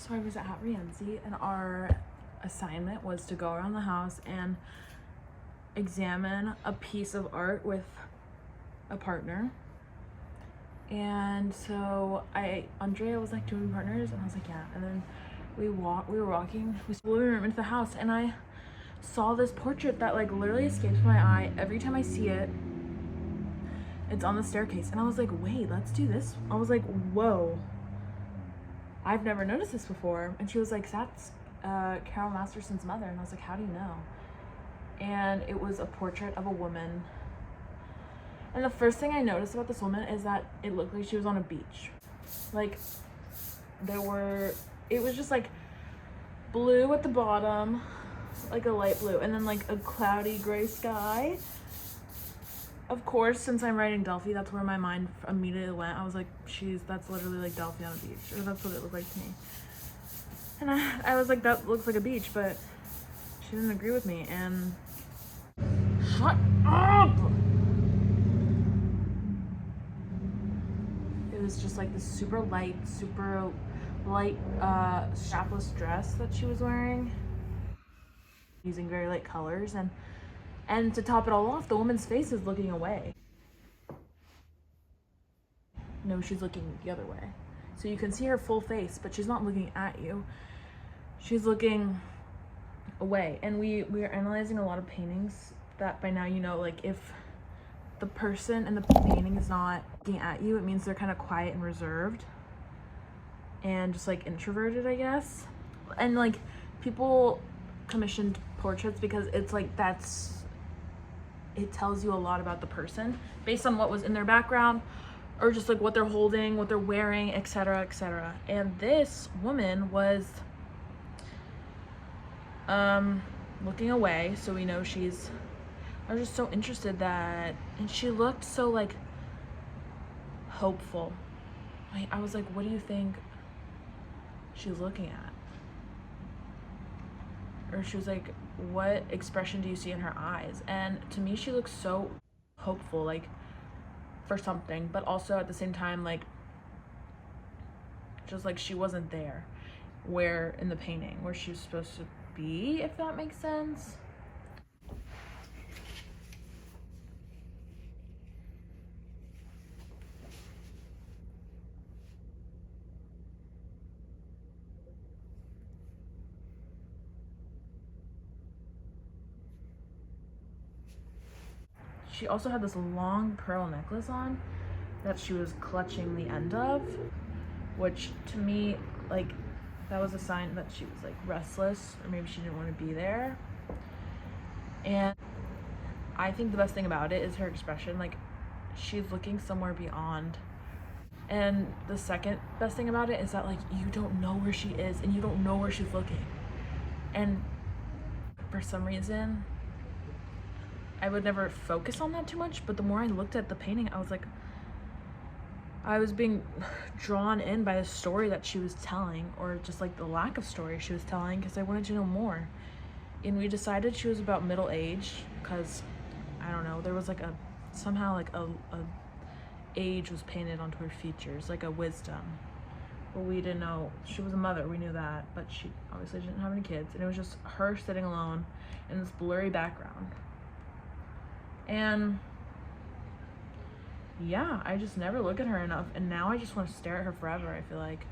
So I was at Rienzi, and our assignment was to go around the house and examine a piece of art with a partner. And so Andrea was like, "Do we partners?" And I was like, "Yeah." And then we were walking we the living room into the house, and I saw this portrait that like literally escapes my eye every time I see it. It's on the staircase, and I was like, "Wait, let's do this." I was like, "Whoa, I've never noticed this before." And she was like, "That's Carroll Masterson's mother." And I was like, "How do you know?" And it was a portrait of a woman. And the first thing I noticed about this woman is that it looked like she was on a beach. Like, it was just like blue at the bottom, like a light blue, and then like a cloudy gray sky. Of course, since I'm writing Delphi, that's where my mind immediately went. I was like, that's literally like Delphi on a beach, or that's what it looked like to me. And I was like, that looks like a beach, but she didn't agree with me, and shut up! It was just like this super light strapless dress that she was wearing, using very light colors, and to top it all off, the woman's face is looking away. No, she's looking the other way. So you can see her full face, but she's not looking at you. She's looking away. And we are analyzing a lot of paintings that by now, you know, like if the person in the painting is not looking at you, it means they're kind of quiet and reserved and just like introverted, I guess. And like people commissioned portraits because it's like it tells you a lot about the person based on what was in their background, or just like what they're holding, what they're wearing, etc., etc. And this woman was looking away, so we know I was just so interested and she looked so like hopeful. I was like, "What do you think she's looking at?" Or she was like, "What expression do you see in her eyes?" And to me, she looks so hopeful, like for something, but also at the same time, like just like she wasn't there where in the painting where she was supposed to be, if that makes sense. She also had this long pearl necklace on that she was clutching the end of, which to me, like, that was a sign that she was like restless, or maybe she didn't want to be there. And I think the best thing about it is her expression. Like, she's looking somewhere beyond. And the second best thing about it is that like you don't know where she is and you don't know where she's looking. And for some reason, I would never focus on that too much, but the more I looked at the painting, I was like, I was being drawn in by the story that she was telling, or just like the lack of story she was telling, because I wanted to know more. And we decided she was about middle age, because I don't know, there was like somehow like a age was painted onto her features, like a wisdom. But we didn't know she was a mother, we knew that, but she obviously didn't have any kids, and it was just her sitting alone in this blurry background. And yeah, I just never look at her enough, and now I just want to stare at her forever, I feel like.